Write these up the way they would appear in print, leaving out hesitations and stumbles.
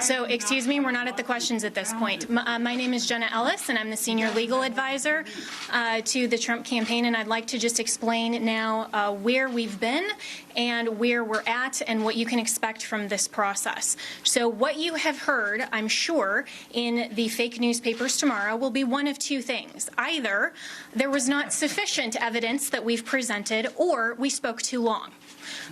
So, excuse me, we're not at the questions at this point. My name is Jenna Ellis, and I'm the senior legal advisor to the Trump campaign, and I'd like to just explain now where we've been and where we're at and what you can expect from this process. So what you have heard, I'm sure, in the fake newspapers tomorrow will be one of two things. Either there was not sufficient evidence that we've presented, or we spoke too long.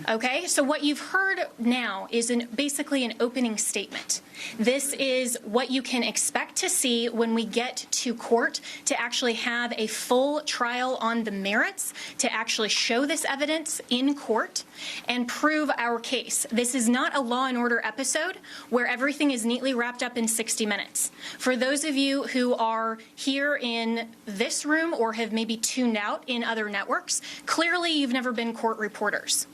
Okay, so what you've heard now is basically an opening statement. This is what you can expect to see when we get to court to actually have a full trial on the merits, to actually show this evidence in court and prove our case. This is not a Law and Order episode where everything is neatly wrapped up in 60 minutes. For those of you who are here in this room or have maybe tuned out in other networks, clearly you've never been court reporters.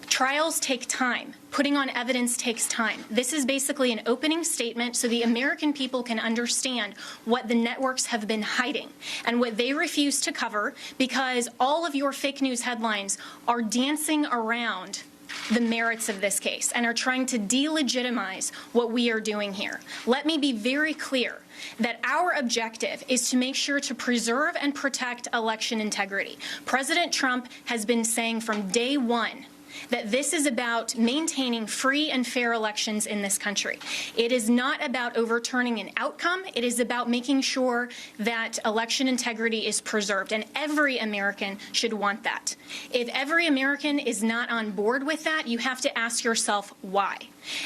Trials take time. Putting on evidence takes time. This is basically an opening statement so the American people can understand what the networks have been hiding and what they refuse to cover, because all of your fake news headlines are dancing around the merits of this case and are trying to delegitimize what we are doing here. Let me be very clear that our objective is to make sure to preserve and protect election integrity. President Trump has been saying from day one that this is about maintaining free and fair elections in this country. It is not about overturning an outcome. It is about making sure that election integrity is preserved, and every American should want that. If every American is not on board with that, you have to ask yourself why.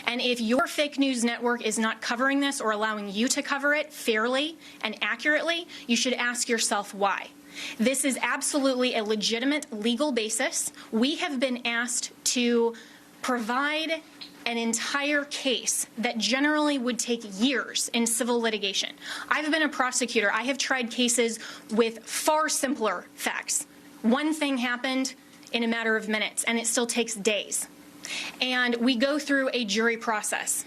And if your fake news network is not covering this or allowing you to cover it fairly and accurately, you should ask yourself why. This is absolutely a legitimate legal basis. We have been asked to provide an entire case that generally would take years in civil litigation. I've been a prosecutor. I have tried cases with far simpler facts. One thing happened in a matter of minutes, and it still takes days. And we go through a jury process.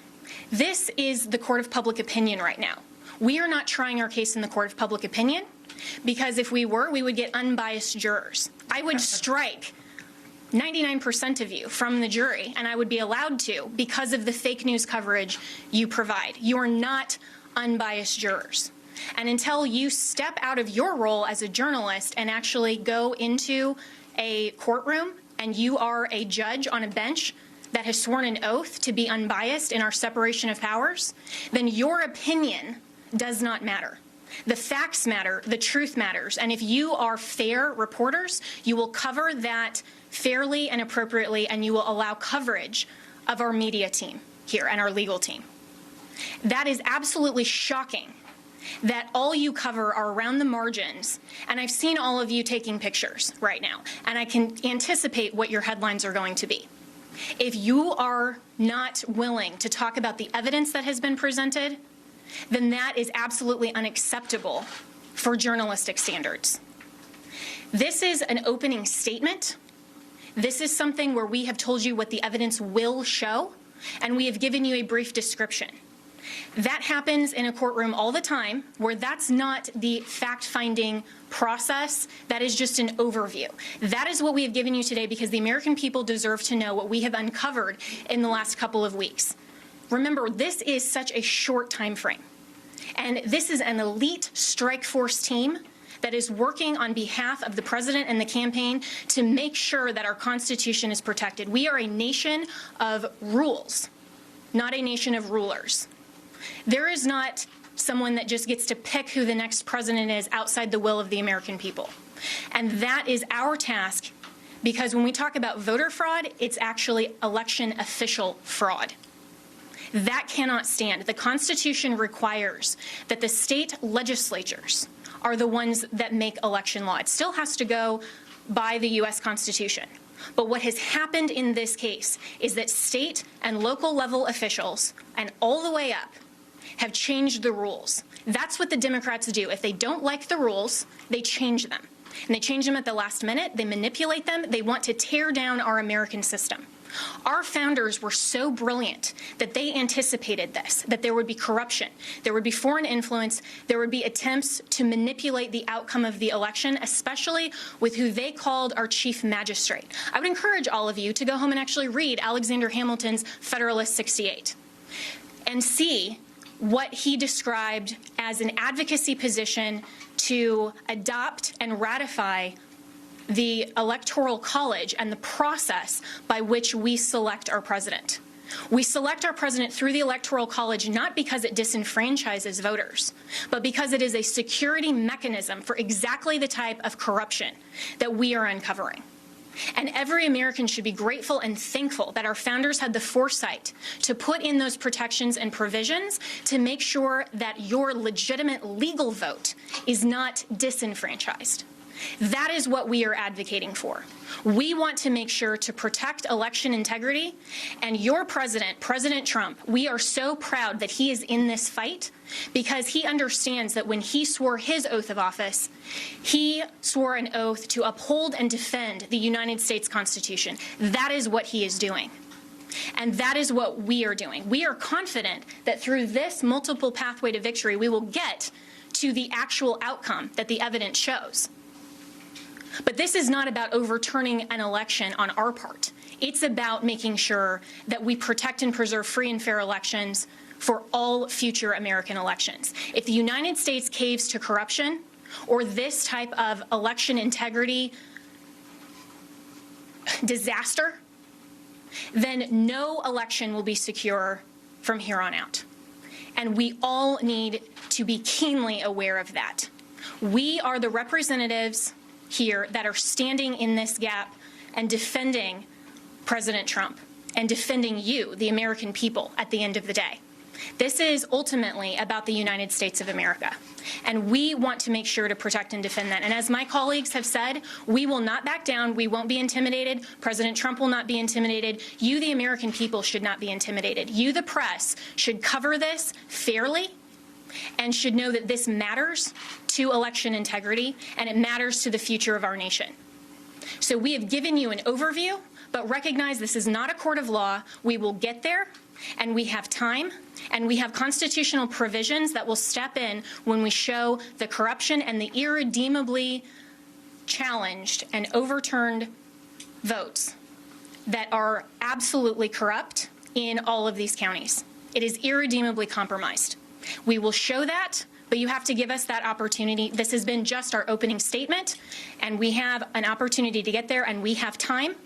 This is the court of public opinion right now. We are not trying our case in the court of public opinion, because if we were, we would get unbiased jurors. I would strike 99% of you from the jury, and I would be allowed to because of the fake news coverage you provide. You are not unbiased jurors. And until you step out of your role as a journalist and actually go into a courtroom and you are a judge on a bench that has sworn an oath to be unbiased in our separation of powers, then your opinion does not matter. The facts matter, the truth matters, and if you are fair reporters, you will cover that fairly and appropriately, and you will allow coverage of our media team here and our legal team. That is absolutely shocking that all you cover are around the margins, and I've seen all of you taking pictures right now, and I can anticipate what your headlines are going to be. If you are not willing to talk about the evidence that has been presented, then that is absolutely unacceptable for journalistic standards. This is an opening statement. This is something where we have told you what the evidence will show, and we have given you a brief description. That happens in a courtroom all the time, where that's not the fact-finding process. That is just an overview. That is what we have given you today, because the American people deserve to know what we have uncovered in the last couple of weeks. Remember, this is such a short time frame, and this is an elite strike force team that is working on behalf of the president and the campaign to make sure that our Constitution is protected. We are a nation of rules, not a nation of rulers. There is not someone that just gets to pick who the next president is outside the will of the American people. And that is our task, because when we talk about voter fraud, it's actually election official fraud. That cannot stand. The Constitution requires that the state legislatures are the ones that make election law. It still has to go by the U.S. Constitution. But what has happened in this case is that state and local level officials, and all the way up, have changed the rules. That's what the Democrats do. If they don't like the rules, they change them. And they change them at the last minute. They manipulate them. They want to tear down our American system. Our founders were so brilliant that they anticipated this, that there would be corruption, there would be foreign influence, there would be attempts to manipulate the outcome of the election, especially with who they called our chief magistrate. I would encourage all of you to go home and actually read Alexander Hamilton's Federalist 68. and see what he described as an advocacy position to adopt and ratify the Electoral College and the process by which we select our president. We select our president through the Electoral College not because it disenfranchises voters, but because it is a security mechanism for exactly the type of corruption that we are uncovering. And every American should be grateful and thankful that our founders had the foresight to put in those protections and provisions to make sure that your legitimate legal vote is not disenfranchised. That is what we are advocating for. We want to make sure to protect election integrity, and your president, President Trump, we are so proud that he is in this fight because he understands that when he swore his oath of office, he swore an oath to uphold and defend the United States Constitution. That is what he is doing. And that is what we are doing. We are confident that through this multiple pathway to victory, we will get to the actual outcome that the evidence shows. But this is not about overturning an election on our part. It's about making sure that we protect and preserve free and fair elections for all future American elections. If the United States caves to corruption or this type of election integrity disaster, then no election will be secure from here on out. And we all need to be keenly aware of that. We are the representatives here that are standing in this gap and defending President Trump and defending you, the American people, at the end of the day. This is ultimately about the United States of America, and we want to make sure to protect and defend that. And as my colleagues have said, we will not back down. We won't be intimidated. President Trump will not be intimidated. You, the American people, should not be intimidated. You, the press, should cover this fairly and should know that this matters to election integrity and it matters to the future of our nation. So we have given you an overview, but recognize this is not a court of law. We will get there, and we have time, and we have constitutional provisions that will step in when we show the corruption and the irredeemably challenged and overturned votes that are absolutely corrupt in all of these counties. It is irredeemably compromised. We will show that, but you have to give us that opportunity. This has been just our opening statement, and we have an opportunity to get there, and we have time,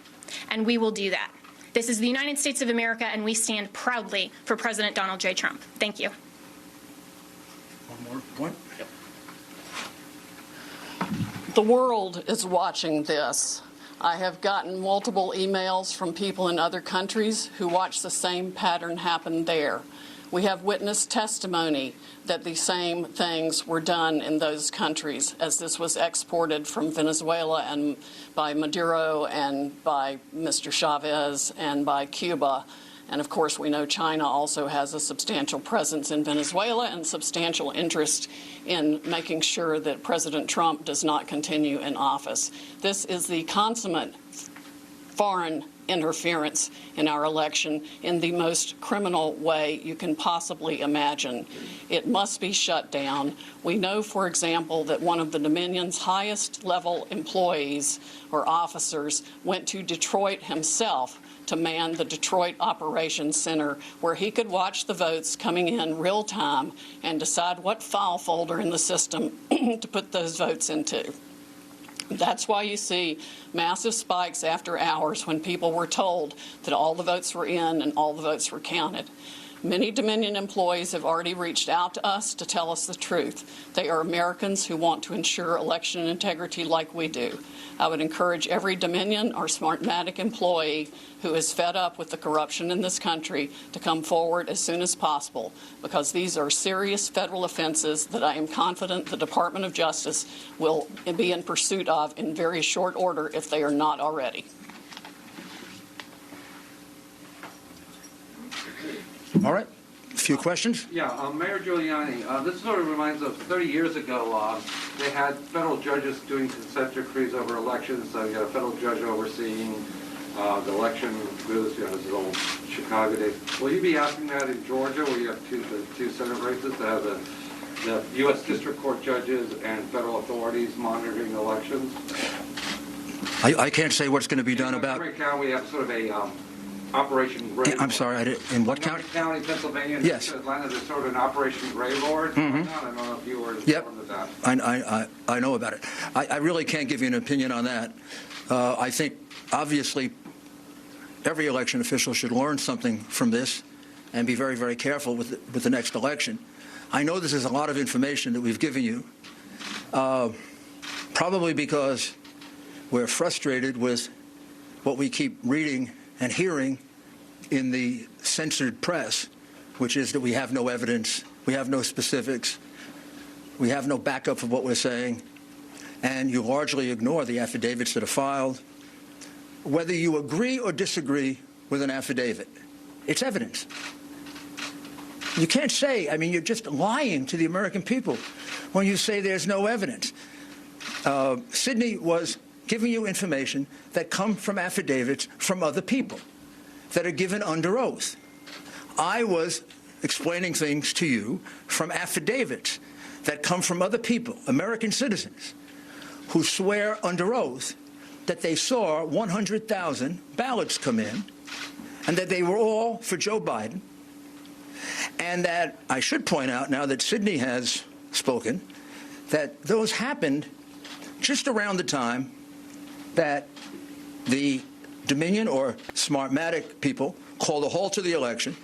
and we will do that. This is the United States of America, and we stand proudly for President Donald J. Trump. Thank you. One more point. Yep. The world is watching this. I have gotten multiple emails from people in other countries who watch the same pattern happen there. We have witness testimony that the same things were done in those countries as this was exported from Venezuela and by Maduro and by Mr. Chavez and by Cuba. And of course, we know China also has a substantial presence in Venezuela and substantial interest in making sure that President Trump does not continue in office. This is the consummate foreign interference in our election in the most criminal way you can possibly imagine. It must be shut down. We know, for example, that one of the Dominion's highest level employees or officers went to Detroit himself to man the Detroit Operations Center, where he could watch the votes coming in real time and decide what file folder in the system to put those votes into. That's why you see massive spikes after hours when people were told that all the votes were in and all the votes were counted. Many Dominion employees have already reached out to us to tell us the truth. They are Americans who want to ensure election integrity like we do. I would encourage every Dominion or Smartmatic employee who is fed up with the corruption in this country to come forward as soon as possible, because these are serious federal offenses that I am confident the Department of Justice will be in pursuit of in very short order if they are not already. All right. A few questions? Yeah, Mayor Giuliani, this sort of reminds us, 30 years ago, they had federal judges doing consent decrees over elections. So you got a federal judge overseeing the election. This is old Chicago days. Will you be asking that in Georgia, where you have two Senate races, to have the U.S. District Court judges and federal authorities monitoring elections? I can't say what's going to be done about. Right now we have sort of a Operation Gray Lord. I'm sorry, in what county? County, Pennsylvania, Yes. next to Atlanta, there's sort of an Operation Gray Lord going on. I don't know if you were informed of that. I know about it. I really can't give you an opinion on that. I think, obviously, every election official should learn something from this and be very, very careful with the next election. I know this is a lot of information that we've given you, probably because we're frustrated with what we keep reading and hearing in the censored press, which is that we have no evidence, we have no specifics, we have no backup for what we're saying, and you largely ignore the affidavits that are filed. Whether you agree or disagree with an affidavit, it's evidence. You can't say, I mean, you're just lying to the American people when you say there's no evidence. Sidney was giving you information that come from affidavits from other people that are given under oath. I was explaining things to you from affidavits that come from other people, American citizens, who swear under oath that they saw 100,000 ballots come in and that they were all for Joe Biden. And that I should point out, now that Sidney has spoken, that those happened just around the time that the Dominion or Smartmatic people called a halt to the election.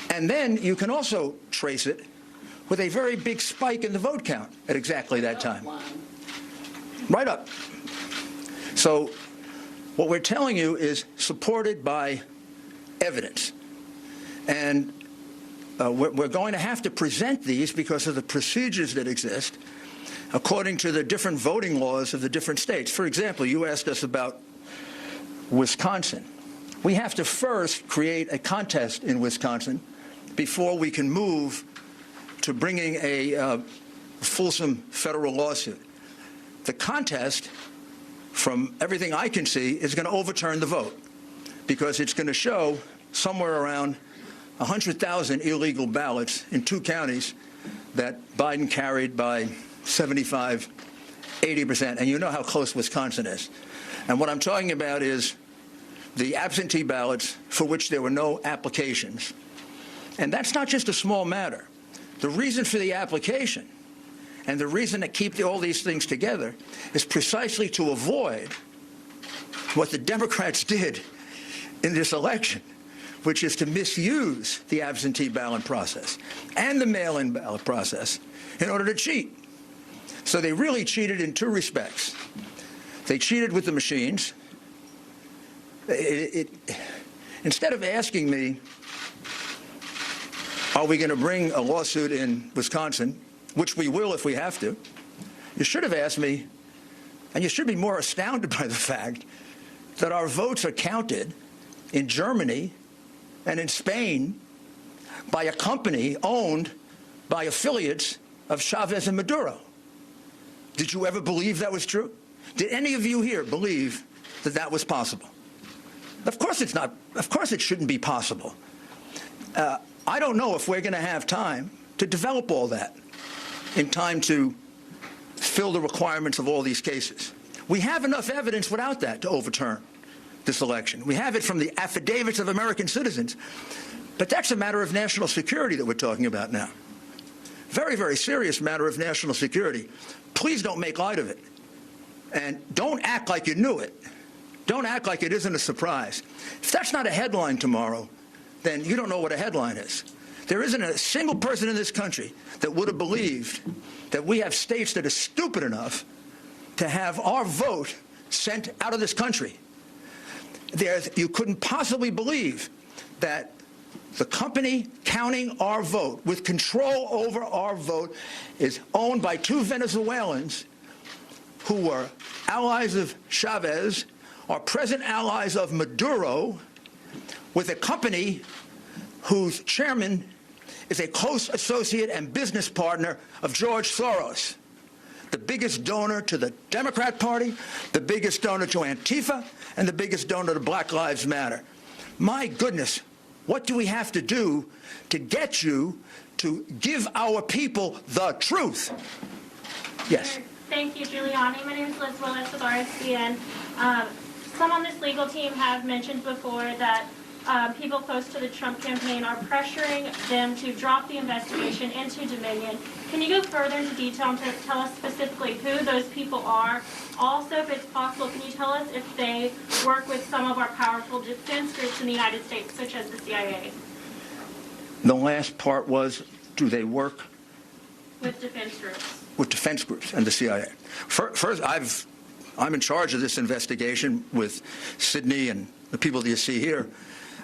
And then you can also trace it with a very big spike in the vote count at exactly that time. Right up. So what we're telling you is supported by evidence. And we're going to have to present these because of the procedures that exist according to the different voting laws of the different states. For example, you asked us about Wisconsin. We have to first create a contest in Wisconsin before we can move to bringing a fulsome federal lawsuit. The contest, from everything I can see, is going to overturn the vote because it's going to show somewhere around 100,000 illegal ballots in 2 counties that Biden carried by 75, 80%. And you know how close Wisconsin is. And what I'm talking about is the absentee ballots for which there were no applications. And that's not just a small matter. The reason for the application and the reason to keep all these things together is precisely to avoid what the Democrats did in this election, which is to misuse the absentee ballot process and the mail-in ballot process in order to cheat. So they really cheated in 2 respects. They cheated with the machines. Instead of asking me, are we going to bring a lawsuit in Wisconsin, which we will if we have to, you should have asked me, and you should be more astounded by the fact that our votes are counted in Germany and in Spain by a company owned by affiliates of Chavez and Maduro. Did you ever believe that was true? Did any of you here believe that that was possible? Of course it's not. Of course it shouldn't be possible. I don't know if we're going to have time to develop all that in time to fill the requirements of all these cases. We have enough evidence without that to overturn this election. We have it from the affidavits of American citizens. But that's a matter of national security that we're talking about now. Very, very serious matter of national security. Please don't make light of it. And don't act like you knew it. Don't act like it isn't a surprise. If that's not a headline tomorrow, then you don't know what a headline is. There isn't a single person in this country that would have believed that we have states that are stupid enough to have our vote sent out of this country. You couldn't possibly believe that the company counting our vote, with control over our vote, is owned by 2 Venezuelans who were allies of Chavez, are present allies of Maduro, with a company whose chairman is a close associate and business partner of George Soros, the biggest donor to the Democrat Party, the biggest donor to Antifa, and the biggest donor to Black Lives Matter. My goodness, what do we have to do to get you to give our people the truth? Yes. Thank you, Giuliani. My name is Liz Willis with RSBN. Some on this legal team have mentioned before that people close to the Trump campaign are pressuring them to drop the investigation into Dominion. Can you go further into detail and tell us specifically who those people are? Also, if it's possible, can you tell us if they work with some of our powerful defense groups in the United States, such as the CIA? The last part was, do they work With defense groups. with defense groups and the CIA? First, I'm in charge of this investigation with Sidney and the people that you see here.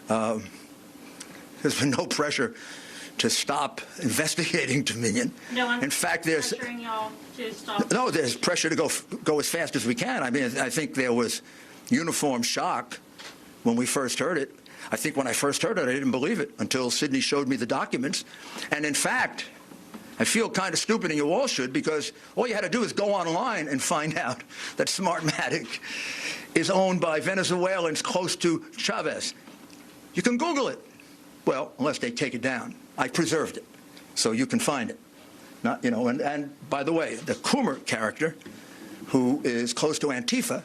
There's been no pressure to stop investigating Dominion. No one's in fact, there's pressuring y'all to stop. no, there's pressure to go as fast as we can. I mean, I think there was uniform shock when we first heard it. I think when I first heard it, I didn't believe it until Sidney showed me the documents. And in fact, I feel kind of stupid, and you all should, because all you had to do is go online and find out that Smartmatic is owned by Venezuelans close to Chavez. You can Google it. Well, unless they take it down. I preserved it, so you can find it. Not, you know, and by the way, the Coomer character, who is close to Antifa,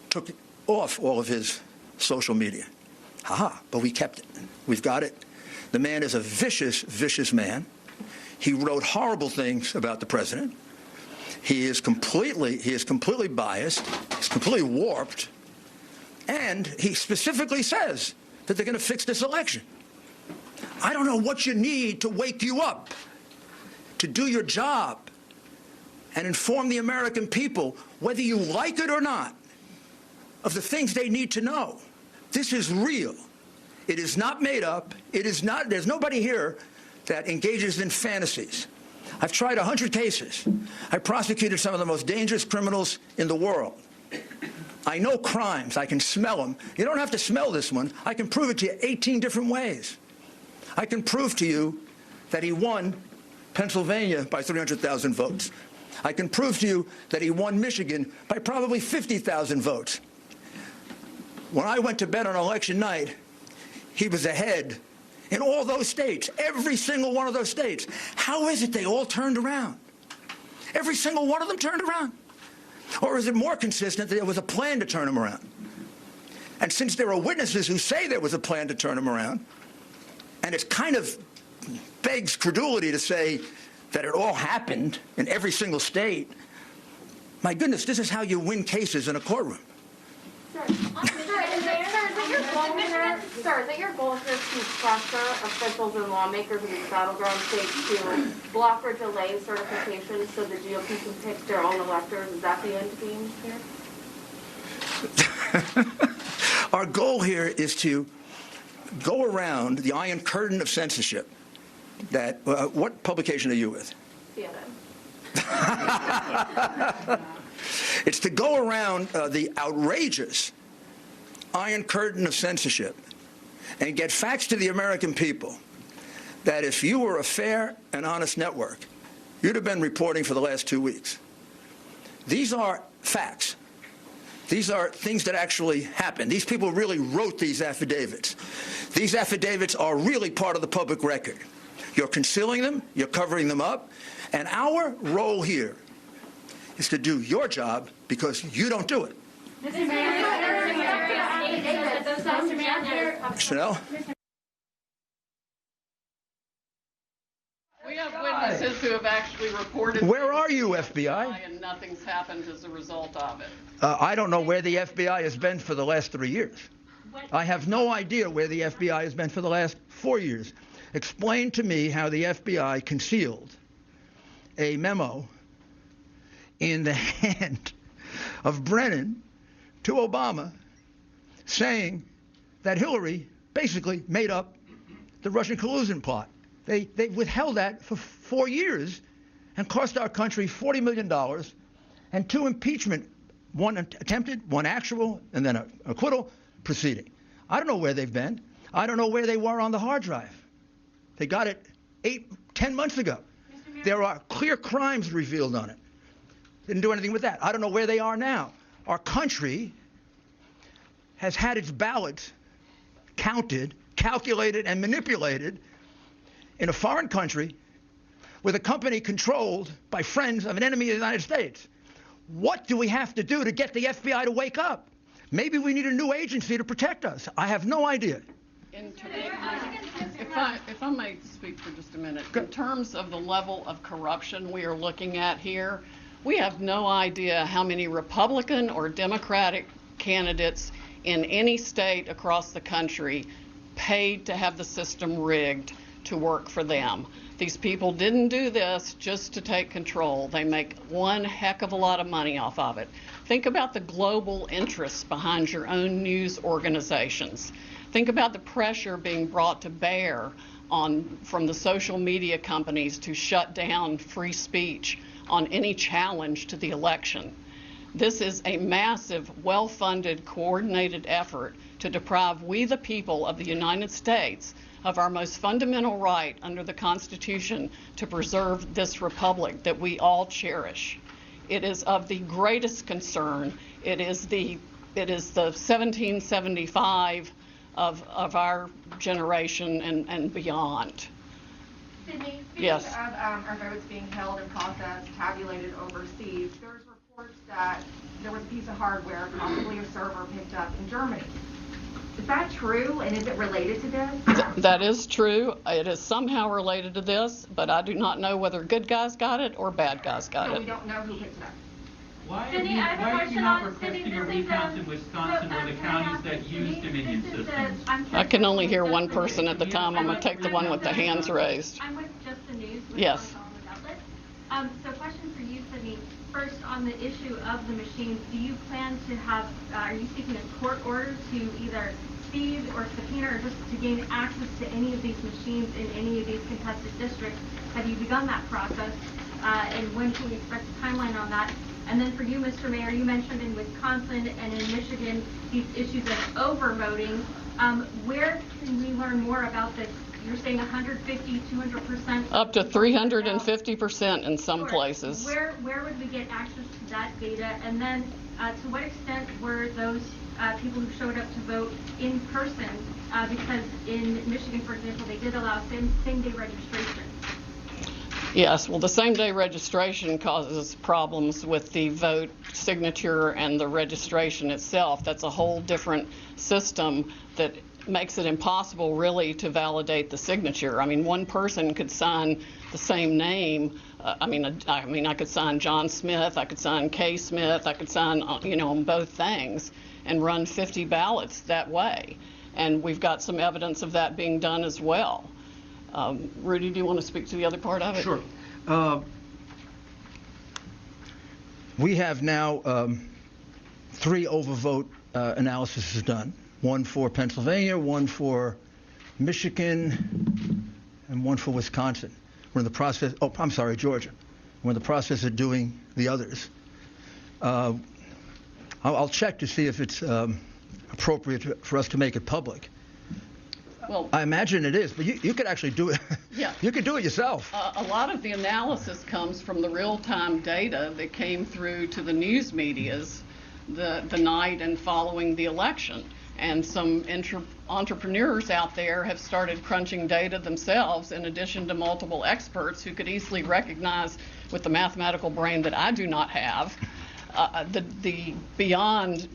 took off all of his social media. But we kept it. We've got it. The man is a vicious, vicious man. He wrote horrible things about the president. He is completely biased. He's completely warped. And he specifically says that they're going to fix this election. I don't know what you need to wake you up to do your job and inform the American people, whether you like it or not, of the things they need to know. This is real. It is not made up. It is not. There's nobody here that engages in fantasies. I've tried 100 cases. I prosecuted some of the most dangerous criminals in the world. I know crimes. I can smell them. You don't have to smell this one. I can prove it to you 18 different ways. I can prove to you that he won Pennsylvania by 300,000 votes. I can prove to you that he won Michigan by probably 50,000 votes. When I went to bed on election night, he was ahead in all those states, every single one of those states. How is it they all turned around? Every single one of them turned around? Or is it more consistent that there was a plan to turn them around? And since there are witnesses who say there was a plan to turn them around, and it kind of begs credulity to say that it all happened in every single state, my goodness, this is how you win cases in a courtroom. Sir, is it your goal here to pressure officials and lawmakers in these battleground states to block or delay certification so the GOP can pick their own electors? Is that the end game here? Our goal here is to go around the iron curtain of censorship that, what publication are you with? CNN. It's to go around the outrageous iron curtain of censorship and get facts to the American people that if you were a fair and honest network, you'd have been reporting for the last 2 weeks. These are facts. These are things that actually happened. These people really wrote these affidavits. These affidavits are really part of the public record. You're concealing them, you're covering them up, and our role here is to do your job because you don't do it. Chanel? We have witnesses who have actually reported. Where are you, FBI? And nothing's happened as a result of it. I don't know where the FBI has been for the last 3 years. I have no idea where the FBI has been for the last 4 years. Explain to me how the FBI concealed a memo in the hand of Brennan to Obama saying that Hillary basically made up the Russian collusion plot. They withheld that for 4 years and cost our country $40 million and 2 impeachment, one attempted, one actual, and then an acquittal proceeding. I don't know where they've been. I don't know where they were on the hard drive. They got it 10 months ago. There are clear crimes revealed on it. Didn't do anything with that. I don't know where they are now. Our country has had its ballots counted, calculated, and manipulated in a foreign country with a company controlled by friends of an enemy of the United States. What do we have to do to get the FBI to wake up? Maybe we need a new agency to protect us. I have no idea. If I may speak for just a minute, in terms of the level of corruption we are looking at here, we have no idea how many Republican or Democratic candidates in any state across the country paid to have the system rigged to work for them. These people didn't do this just to take control. They make one heck of a lot of money off of it. Think about the global interests behind your own news organizations. Think about the pressure being brought to bear from the social media companies to shut down free speech on any challenge to the election. This is a massive, well-funded, coordinated effort to deprive we the people of the United States of our most fundamental right under the Constitution to preserve this republic that we all cherish. It is of the greatest concern. It is the 1775 of our generation and beyond. Sidney, Yes. speaking of our votes being held and processed, tabulated overseas, there's reports that there was a piece of hardware, possibly a server, picked up in Germany. Is that true, and is it related to this? That is true. It is somehow related to this, but I do not know whether good guys got it or bad guys got So we it. don't know who picked it up. Why Cindy, I have a are you question not on- requesting Cindy, a this is, recount in Wisconsin or the counties that use Dominion systems? I can only hear one person at the time. I'm going to take the one with the hands raised. I'm with Just the News. With Yes. Solid Outlet. So question for you, Sidney. First, on the issue of the machines, do you plan to have, are you seeking a court order to either seize or subpoena or just to gain access to any of these machines in any of these contested districts? Have you begun that process? And when can we expect a timeline on that? And then for you, Mr. Mayor, you mentioned in Wisconsin and in Michigan these issues of overvoting. Where can we learn more about this? You're saying 150, 200%? Up to 350% in some Sure. places. Where would we get access to that data? And then to what extent were those people who showed up to vote in person? Because in Michigan, for example, they did allow same-day registration. Yes, well, the same-day registration causes problems with the vote signature and the registration itself. That's a whole different system that makes it impossible really to validate the signature. I mean, one person could sign the same name. I could sign John Smith, I could sign Kay Smith, I could sign, on both things and run 50 ballots that way. And we've got some evidence of that being done as well. Rudy, do you want to speak to the other part of it? Sure. We have now 3 overvote analyses done. One for Pennsylvania, one for Michigan, and one for Wisconsin. We're in the process, Georgia. We're in the process of doing the others. I'll check to see if it's appropriate for us to make it public. Well, I imagine it is, but you could actually do it. Yeah. You could do it yourself. a lot of the analysis comes from the real-time data that came through to the news medias the night and following the election. And some entrepreneurs out there have started crunching data themselves in addition to multiple experts who could easily recognize with the mathematical brain that I do not have the beyond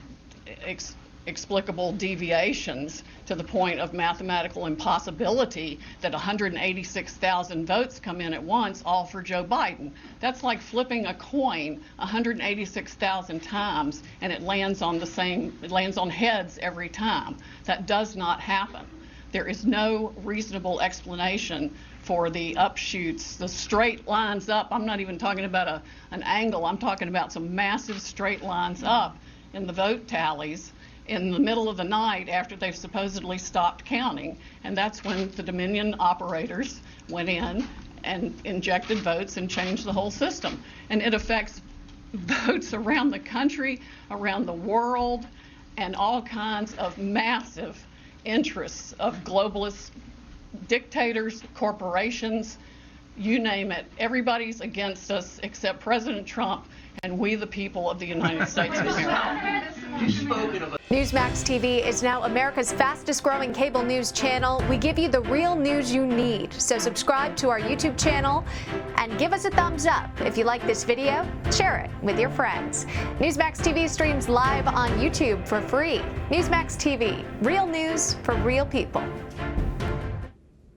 explicable deviations to the point of mathematical impossibility that 186,000 votes come in at once, all for Joe Biden. That's like flipping a coin 186,000 times and it lands on heads every time. That does not happen. There is no reasonable explanation for the upshoots, the straight lines up. I'm not even talking about an angle. I'm talking about some massive straight lines up in the vote tallies in the middle of the night after they've supposedly stopped counting. And that's when the Dominion operators went in and injected votes and changed the whole system. And it affects votes around the country, around the world, and all kinds of massive interests of globalist dictators, corporations, you name it. Everybody's against us except President Trump and we the people of the United States of America. Newsmax TV is now America's fastest growing cable news channel. We give you the real news you need. So subscribe to our YouTube channel and give us a thumbs up. If you like this video, share it with your friends. Newsmax TV streams live on YouTube for free. Newsmax TV, real news for real people.